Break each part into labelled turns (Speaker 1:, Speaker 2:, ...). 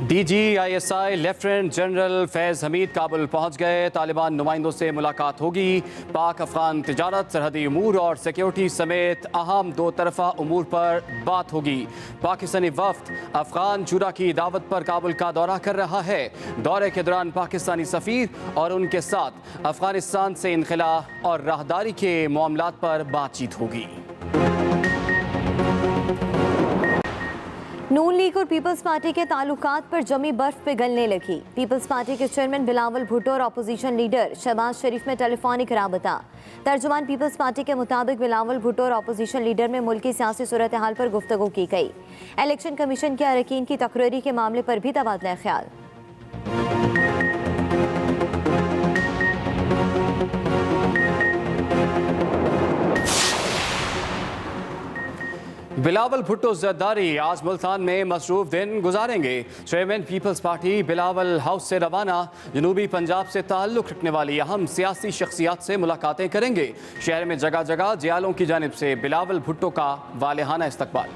Speaker 1: DGISI lieutenant general फैज़ हमीद काबुल पहुंच गए। तालिबान नुमाइंदों से मुलाकात होगी। पाक अफगान तिजारत, सरहदी उमूर और सिक्योरिटी समेत अहम दो तरफा उमूर पर बात होगी। पाकिस्तानी वफ्द अफगान शुरा की दावत पर काबुल का दौरा कर रहा है। दौरे के दौरान पाकिस्तानी सफ़ीर और उनके साथ अफगानिस्तान से इनखला और राहदारी के मामलात पर बातचीत होगी।
Speaker 2: नून लीग और पीपल्स पार्टी के ताल्लुकात पर जमी बर्फ पिघलने लगी। पीपल्स पार्टी के चेयरमैन बिलावल भुट्टो और अपोजिशन लीडर शहबाज शरीफ में टेलीफोनिक राबता। तर्जुमान पीपल्स पार्टी के मुताबिक बिलावल भुट्टो और अपोजिशन लीडर में मुल्क की सियासी सूरत हाल पर गुफ्तगू की गई। इलेक्शन कमीशन के अरकान की तकरीरी के मामले पर भी तबादला ख्याल।
Speaker 1: बिलावल भुट्टो जरदारी आज मुल्तान में मसरूफ दिन गुजारेंगे। Chairman peoples party Bilawal house से रवाना जनूबी पंजाब से ताल्लुक़ रखने वाली अहम सियासी शख्सियात से मुलाकातें करेंगे। शहर में जगह जगह जियालों की जानिब से बिलावल भुट्टो का वालेहाना इस्तकबाल।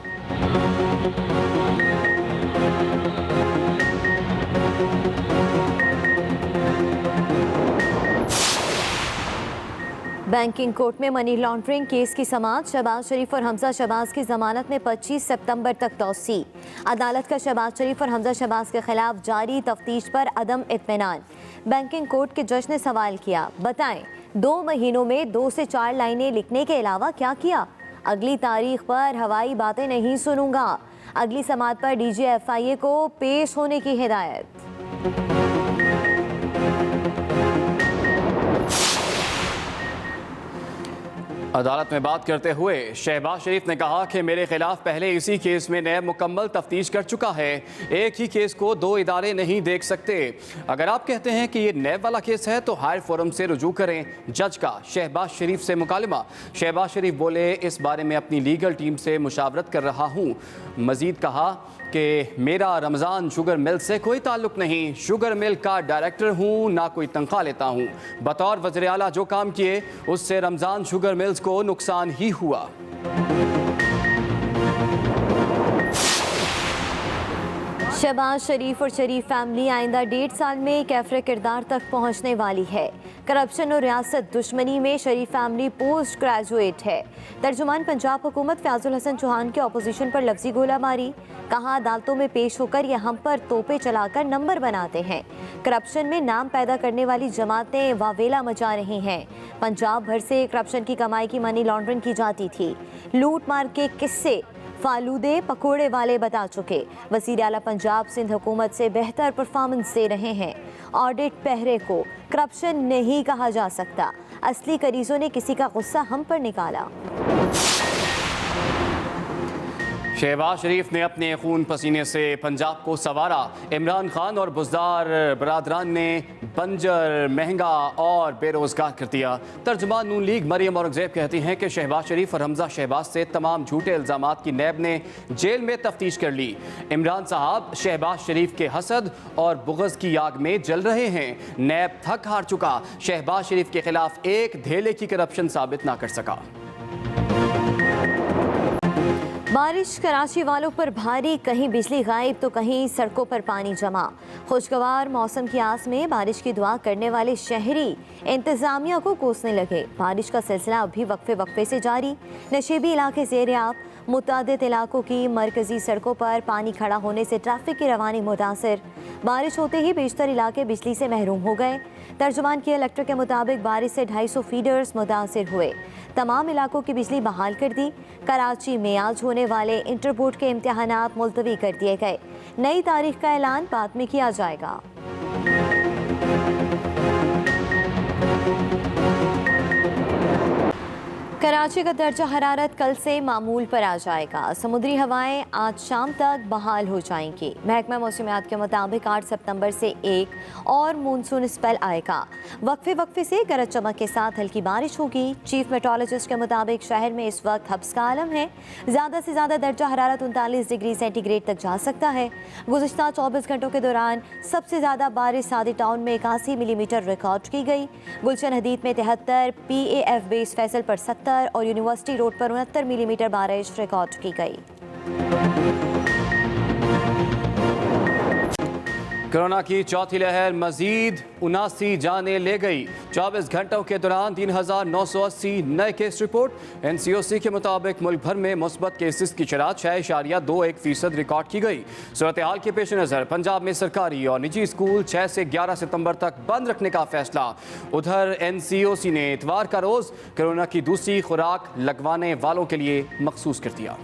Speaker 2: बैंकिंग कोर्ट में मनी लॉन्ड्रिंग केस की समाअत। शहबाज शरीफ और हमजा शहबाज की जमानत में 25 सितंबर तक तौसी। अदालत का शहबाज शरीफ और हमजा शहबाज के खिलाफ जारी तफ्तीश पर अदम इत्मीनान। बैंकिंग कोर्ट के जज ने सवाल किया, बताएं 2 महीनों में 2 से 4 लाइनें लिखने के अलावा क्या किया? अगली तारीख पर हवाई बातें नहीं सुनूंगा। अगली समाअत पर DGFIA को पेश होने की हिदायत।
Speaker 1: अदालत में बात करते हुए शहबाज शरीफ ने कहा कि मेरे खिलाफ पहले इसी केस में नैब मुकम्मल तफ्तीश कर चुका है। एक ही केस को 2 इदारे नहीं देख सकते। अगर आप कहते हैं कि ये नैब वाला केस है तो हायर फोरम से रुजू करें। जज का शहबाज शरीफ से मुकालमा। शहबाज शरीफ बोले, इस बारे में अपनी लीगल टीम से मुशावरत कर रहा हूँ। मजीद कहा कि मेरा रमज़ान शुगर मिल से कोई ताल्लुक़ नहीं। शुगर मिल का डायरेक्टर हूँ, ना कोई तनख्वाह लेता हूँ। बतौर वज़ीर आला जो काम किए उससे रमज़ान शुगर मिल्स को नुकसान ही हुआ।
Speaker 2: शहबाज शरीफ और शरीफ फैमिली आइंदा 1.5 साल में कैफरे किरदार तक पहुंचने वाली है। करप्शन और रियासत दुश्मनी में शरीफ फैमिली पोस्ट ग्रेजुएट है। तर्जुमान पंजाब हुकूमत फयाजुल हसन चौहान के अपोजिशन पर लफ्जी गोला मारी। कहा, अदालतों में पेश होकर ये हम पर तोपे चलाकर नंबर बनाते हैं। करप्शन में नाम पैदा करने वाली जमातें वावेला मचा रही हैं। पंजाब भर से करप्शन की कमाई की मनी लॉन्ड्रिंग की जाती थी। लूट मार के किस्से फालूदे पकोड़े वाले बता चुके। वज़ीर आला पंजाब सिंध हुकूमत से बेहतर परफॉर्मेंस दे रहे हैं। ऑडिट पहरे को करप्शन नहीं कहा जा सकता। असली करीजों ने किसी का गुस्सा हम पर निकाला।
Speaker 1: शहबाज शरीफ ने अपने खून पसीने से पंजाब को संवारा। इमरान खान और बुज़दार बरादरान ने बंजर, महंगा और बेरोज़गार कर दिया। तर्जुमान नून लीग मरियम औरंगज़ेब कहती हैं कि शहबाज शरीफ और हमजा शहबाज से तमाम झूठे इल्ज़ामात की नैब ने जेल में तफ्तीश कर ली। इमरान साहब शहबाज शरीफ के हसद और बुग़्ज़ की आग में जल रहे हैं। नैब थक हार चुका। शहबाज शरीफ के खिलाफ एक धेले की करप्शन साबित ना कर सका।
Speaker 2: बारिश कराची वालों पर भारी, कहीं बिजली गायब तो कहीं सड़कों पर पानी जमा। खुशगवार मौसम की आस में बारिश की दुआ करने वाले शहरी इंतजामिया को कोसने लगे। बारिश का सिलसिला अभी वक्फे वक्फे से जारी। नशेबी इलाके ज़ेर-ए-आब। मुतादिद इलाकों की मरकजी सड़कों पर पानी खड़ा होने से ट्रैफिक की रवानी मुतासर। बारिश होते ही बेशतर इलाके बिजली से महरूम हो गए। तर्जुमान के कलेक्टर के मुताबिक बारिश से 250 फीडर्स मुतासर हुए। तमाम इलाकों की बिजली बहाल कर दी। कराची में आज होने वाले इंटर बोर्ड के इम्तिहानात मुलतवी कर दिए गए। नई तारीख का ऐलान बाद में किया जाएगा। कराची का दर्जा हरारत कल से मामूल पर आ जाएगा। समुद्री हवाएं आज शाम तक बहाल हो जाएंगी। महकमा मौसमियात के मुताबिक 8 सितंबर से एक और मानसून स्पेल आएगा। वक्फे वक्फे से गरज चमक के साथ हल्की बारिश होगी। चीफ मेट्रोलॉजिस्ट के मुताबिक शहर में इस वक्त हब्स का आलम है। ज़्यादा से ज़्यादा दर्जा हरारत 39 डिग्री सेंटीग्रेड तक जा सकता है। गुज़िश्ता 24 घंटों के दौरान सबसे ज़्यादा बारिश सादी टाउन में 81 मिलीमीटर रिकॉर्ड की गई। गुलशन हदीद में 73, PAF बेस फैसल पर 70 और यूनिवर्सिटी रोड पर 69 मिलीमीटर बारिश रिकॉर्ड की गई।
Speaker 1: कोरोना की चौथी लहर मजीद 79 जानें ले गई। 24 घंटों के दौरान 3,980 नए केस रिपोर्ट। NCOC के मुताबिक मुल्क भर में मुस्बत केसेस की शरह 6.21% रिकॉर्ड की गई। सूरत हाल के पेश नज़र पंजाब में सरकारी और निजी स्कूल 6 से 11 सितंबर तक बंद रखने का फैसला। उधर NCOC ने इतवार का रोज़ कोरोना की दूसरी खुराक लगवाने वालों के लिए मखसूस कर दिया।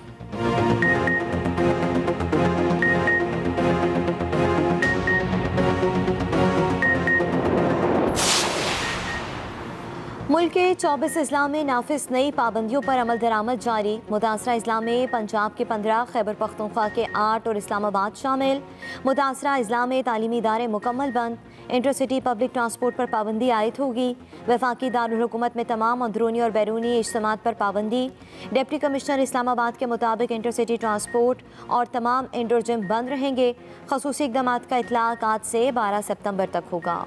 Speaker 2: मुल्क के 24 अजला में नाफिज नई पाबंदियों पर अमल दरामद जारी। मुतासरा अजला में पंजाब के 15, खैबर पख्तूनख्वा के 8 और इस्लामाबाद शामिल। मुतासरा अजला में तालीमी इदारे मुकम्मल बंद। इंटरसिटी पब्लिक ट्रांसपोर्ट पर पाबंदी आयद होगी। वफाकी दारुल हुकूमत में तमाम अंदरूनी और बैरूनी इज्तिमात पर पाबंदी। डिप्टी कमिश्नर इस्लामाबाद के मुताबिक इंटरसिटी ट्रांसपोर्ट और तमाम इंडोर जिम बंद रहेंगे। खसूसी इक़दामात का इतलाक़ आज से 12 सितंबर तक होगा।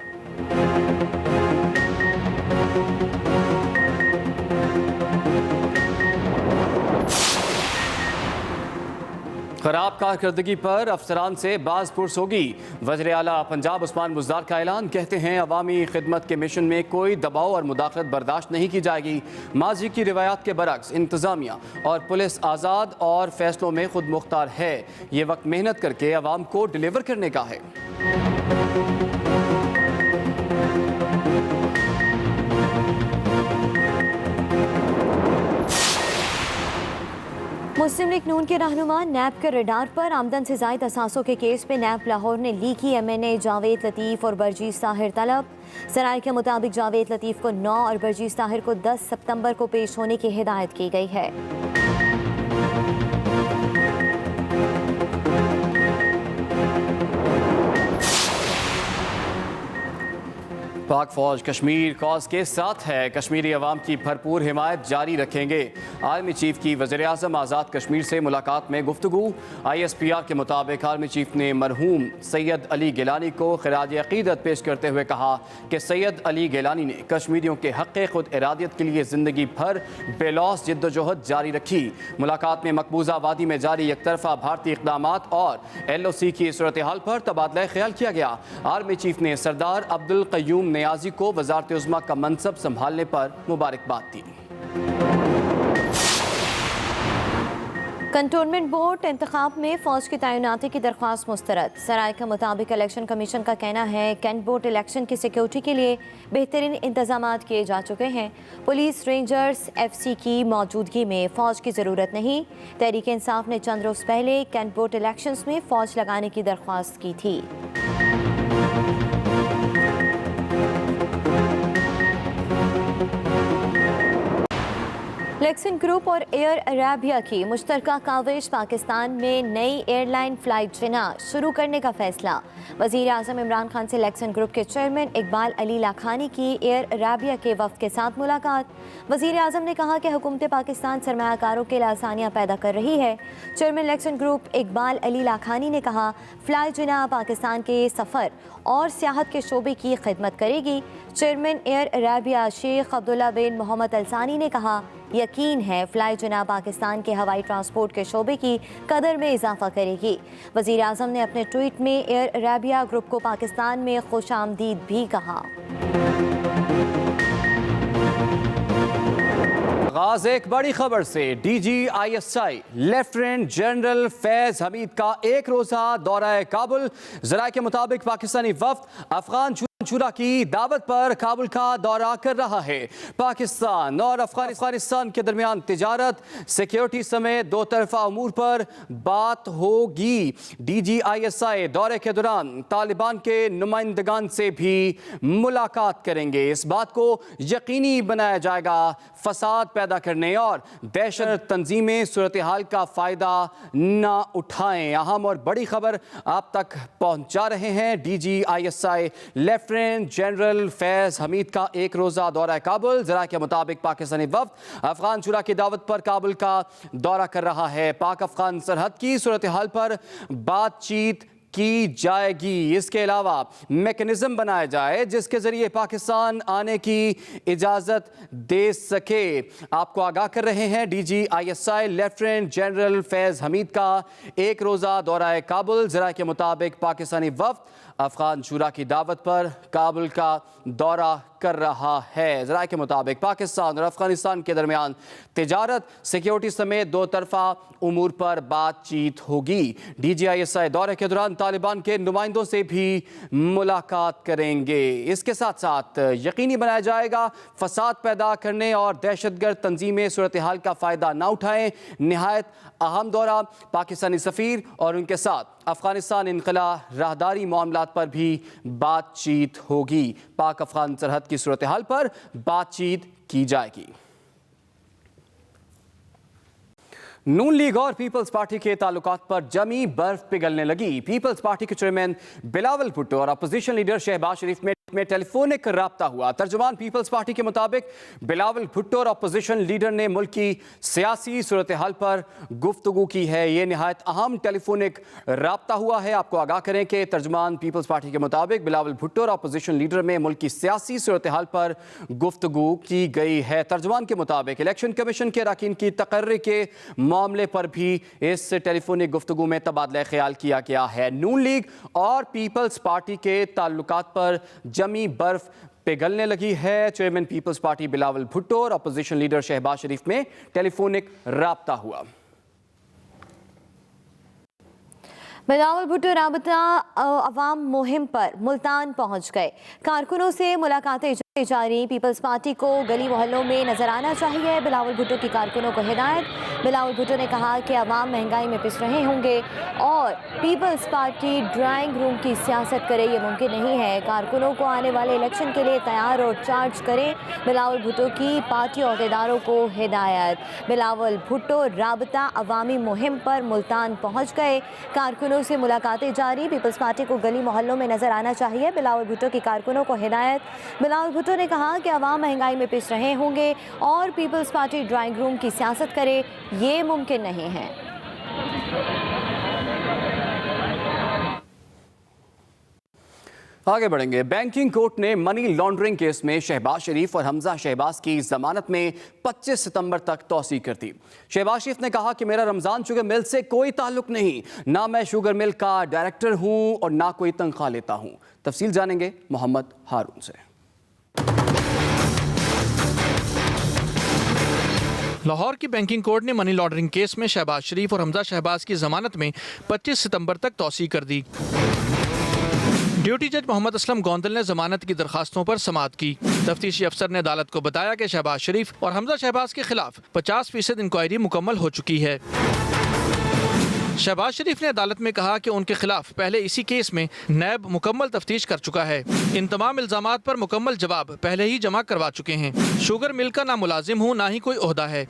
Speaker 1: खराब कारकर्दगी पर अफसरान से बाज़ पुरस होगी। वज़ीर आला पंजाब उस्मान बुज़दार का ऐलान। कहते हैं अवामी खिदमत के मिशन में कोई दबाव और मुदाखलत बर्दाश्त नहीं की जाएगी। माजी की रिवायात के बरक्स इंतज़ामिया और पुलिस आज़ाद और फैसलों में खुद मुख्तार है। ये वक्त मेहनत करके अवाम को डिलीवर करने का है।
Speaker 2: मुस्लिम लीग नून के रहनुमा नैब के रडार पर आमदन से जायद असासों के केस में नैब लाहौर ने ली की MNA जावेद लतीफ़ और बरजीस ताहिर तलब। सराय के मुताबिक जावेद लतीफ़ को 9 और बरजीस ताहिर को 10 सितंबर को पेश होने की हिदायत की गई है।
Speaker 1: पाक फौज कश्मीर कॉज के साथ है। कश्मीरी अवाम की भरपूर हिमायत जारी रखेंगे। आर्मी चीफ की वज़ीर आज़म आज़ाद कश्मीर से मुलाकात में गुफ्तगू। ISPR के मुताबिक आर्मी चीफ ने मरहूम सैयद अली गिलानी को खिराज अक़ीदत पेश करते हुए कहा कि सैयद अली गिलानी ने कश्मीरियों के हक़ खुद इरादियत के लिए ज़िंदगी भर बेलौस जद्दोजहद जारी रखी। मुलाकात में मकबूजा वादी में जारी एक तरफा भारतीय इक़दामात और LOC की सूरत हाल पर तबादला ख्याल किया गया। आर्मी चीफ ने सरदार अब्दुल क़य्यूम नियाज़ी को वज़ारत उज़्मा का मनसब संभालने पर मुबारकबाद दी।
Speaker 2: कंटोनमेंट बोर्ड इंतखाब में फौज की तैनाती की दरख्वास्त मुस्तरद। सराय के मुताबिक इलेक्शन कमीशन का कहना है कैंट बोर्ड इलेक्शन की सिक्योरिटी के लिए बेहतरीन इंतजाम किए जा चुके हैं। पुलिस, रेंजर्स, FC की मौजूदगी में फौज की ज़रूरत नहीं। तहरीक इंसाफ ने चंद रोज़ पहले कैंट बोर्ड इलेक्शंस में फौज लगाने की दरख्वास्त की थी। लेक्सन ग्रुप और एयर अरेबिया की मुश्तरका काविश। पाकिस्तान में नई एयरलाइन फ़्लाइट जिना शुरू करने का फैसला। वज़ीर आज़म इमरान खान से लेक्सन ग्रुप के चेयरमैन इकबाल अली लाखानी की एयर अरेबिया के वफ़द के साथ मुलाकात। वज़ीर आज़म ने कहा कि हुकूमत पाकिस्तान सरमायाकारों के लिए आसानियाँ पैदा कर रही है। Chairman Luxon group Iqbal Ali Lakhani ने कहा फ़्लाई जिना पाकिस्तान के सफ़र और सियाहत के शोबे की खिदमत करेगी। Chairman Air Arabia Sheikh Abdullah bin Mohammed Al Thani ने कहा यकीन है फ़्लाई जिना पाकिस्तान के हवाई ट्रांसपोर्ट के शोबे की कदर में इजाफा करेगी। वज़ीर आज़म ने अपने ट्वीट में एयर अरेबिया ग्रुप को पाकिस्तान में खुश आमदीद भी कहा।
Speaker 1: आगाज एक बड़ी खबर से। DG ISI lieutenant general Faiz Hamid का एक रोज़ा दौरा काबुल। ज़राए के मुताबिक पाकिस्तानी वफ़द अफगान चूरा की दावत पर काबुल का दौरा कर रहा है। पाकिस्तान और अफगानिस्तान के दरमियान तिजारत, सिक्योरिटी समेत दो तरफा अमूर पर बात होगी। DG ISI दौरे के दौरान तालिबान के नुमाइंदगान से भी मुलाकात करेंगे। इस बात को यकीनी बनाया जाएगा फसाद पैदा करने और दहशत तंजीमें सूरत हाल का फ़ायदा ना उठाएं। अहम और बड़ी खबर आप तक पहुंचा रहे हैं। DG ISI lieutenant general Faiz Hamid का एक रोज़ा दौरा काबुल। ज़रा के मुताबिक पाकिस्तानी वफ़द अफगान चूरा की दावत पर काबुल का दौरा कर रहा है। पाक अफगान सरहद की सूरत हाल पर बातचीत की जाएगी। इसके अलावा मैकेनिज्म बनाया जाए जिसके ज़रिए पाकिस्तान आने की इजाज़त दे सके। आपको आगाह कर रहे हैं DG ISI लेफ्टिनेंट जनरल फैज़ हमीद का एक रोज़ा दौरा काबुल। ज़रा के मुताबिक पाकिस्तानी वफ़द अफगान शुरा की दावत पर काबुल का दौरा कर रहा है। ज़राए के मुताबिक पाकिस्तान और अफगानिस्तान के दरमियान तिजारत, सिक्योरिटी समेत दो तरफा उमूर पर बातचीत होगी। DGISI दौरे के दौरान तालिबान के नुमाइंदों से भी मुलाकात करेंगे। इसके साथ साथ यकीनी बनाया जाएगा फसाद पैदा करने और दहशतगर्द तंजीमें सूरत हाल का फ़ायदा न उठाएं। निहायत अहम दौरा। पाकिस्तानी सफ़ीर और उनके साथ अफगानिस्तान इनखला राहदारी मामलात पर भी बातचीत होगी। पाक अफगान सरहद की सूरत हाल पर बातचीत की जाएगी। नून लीग और पीपल्स पार्टी के ताल्लुकात पर जमी बर्फ पिघलने लगी। पीपल्स पार्टी के चेयरमैन बिलावल भुट्टो और अपोजिशन लीडर शहबाज शरीफ में टेलीफोनिक राब्ता हुआ। तर्जुमान पीपल्स पार्टी के मुताबिक बिलावल भुट्टो और अपोजिशन लीडर ने मुल्क की सियासी सूरत हाल पर गुफ्तगू की है। ये निहायत अहम टेलीफोनिक राब्ता हुआ है। आपको आगाह करें कि तर्जुमान पीपल्स पार्टी के मुताबिक बिलावल भुट्टो और अपोजिशन लीडर में मुल्क की सियासी सूरत हाल पर गुफ्तगू की गई है। तर्जुमान के मुताबिक इलेक्शन कमीशन के अरकान की तकर्री के मामले पर भी इस टेलीफोनिक गुफ्तगू में तबादला ख्याल किया गया है। नून लीग और पीपल्स पार्टी के ताल्लुकात पर जमी बर्फ पिघलने लगी है। Chairman peoples party Bilawal Bhutto और अपोजिशन लीडर शहबाज शरीफ में टेलीफोनिक राब्ता हुआ।
Speaker 2: बिलावल भुट्टो राबता अवाम मुहिम पर मुल्तान पहुंच गए। कारकुनों से मुलाकातें जारी। पीपल्स पार्टी को गली मोहल्लों में नजर आना चाहिए, बिलावल भुट्टो की कारकुनों को हिदायत। बिलावल भुट्टो ने कहा कि अवाम महंगाई में पिस रहे होंगे और पीपल्स पार्टी ड्राइंग रूम की सियासत करे, ये मुमकिन नहीं है। कारकुनों को आने वाले इलेक्शन के लिए तैयार और चार्ज करें, बिलावल भुट्टो की पार्टी अहदेदारों को हिदायत। बिलावल भुट्टो राबता अवामी मुहिम पर मुल्तान पहुँच गए। कारकुनों से मुलाकातें जारी। पीपल्स पार्टी को गली मोहल्लों में नजर आना चाहिए, बिलावल भुट्टो की कारकुनों को हिदायत। बिलावल भुट्टो ने कहा कि अवाम महंगाई में पिस रहे होंगे और पीपल्स पार्टी ड्राइंग रूम की सियासत करे, ये मुमकिन नहीं है।
Speaker 1: आगे बढ़ेंगे। बैंकिंग कोर्ट ने मनी लॉन्ड्रिंग केस में शहबाज शरीफ और हमजा शहबाज की जमानत में 25 सितंबर तक तौसी कर दी। शहबाज शरीफ ने कहा कि मेरा रमजान शुगर मिल से कोई ताल्लुक नहीं, ना मैं शुगर मिल का डायरेक्टर हूं और ना कोई तनख्वाह लेता हूं। तफसील जानेंगे मोहम्मद हारून से।
Speaker 3: लाहौर की बैंकिंग कोर्ट ने मनी लॉन्ड्रिंग केस में शहबाज शरीफ और हमजा शहबाज की जमानत में 25 सितंबर तक तौसी कर दी। ड्यूटी जज मोहम्मद असलम गोंदल ने जमानत की दरखास्तों पर समाअत की। तफ्तीशी अफसर ने अदालत को बताया कि शहबाज शरीफ और हमजा शहबाज के खिलाफ 50% इंक्वायरी मुकम्मल हो चुकी है। शहबाज शरीफ ने अदालत में कहा कि उनके खिलाफ पहले इसी केस में नैब मुकम्मल तफ्तीश कर चुका है। इन तमाम इल्जामात पर मुकम्मल जवाब पहले ही जमा करवा चुके हैं। शुगर मिल का ना मुलाजिम हूँ, ना ही कोई ओहदा है।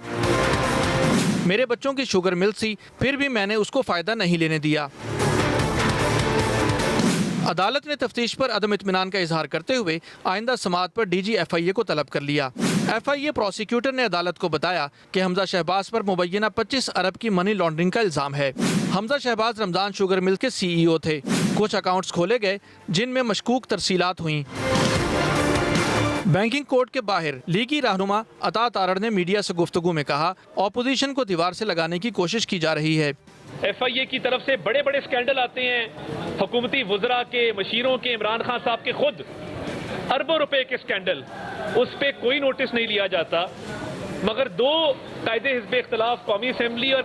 Speaker 3: मेरे बच्चों की शुगर मिल थी, फिर भी मैंने उसको फ़ायदा नहीं लेने दिया। अदालत ने तफ्तीश पर अदम इत्मीनान का इजहार करते हुए आइंदा समाअत पर DG FIA को तलब कर लिया। FIA प्रोसिक्यूटर ने अदालत को बताया कि हमजा शहबाज पर मुबैना 25 अरब की मनी लॉन्ड्रिंग का इल्ज़ाम है। हमजा शहबाज रमज़ान शुगर मिल के CEO थे। कुछ अकाउंट्स खोले गए जिनमें मशकूक तरसीलात हुई। बैंकिंग कोर्ट के बाहर लीगी रहनुमा अता तारड़ ने मीडिया से गुफ्तगू में कहा, ऑपोजिशन को दीवार से लगाने की कोशिश की जा रही है।
Speaker 4: FIA की तरफ से बड़े बड़े स्कैंडल आते हैं, हुकूमती वज़रा के, मशीरों के, इमरान खान साहब के खुद अरबों रुपए के स्कैंडल, उस पर कोई नोटिस नहीं लिया जाता। मगर दो कायदे हिज़्ब इख्तिलाफ, कौमी असेंबली और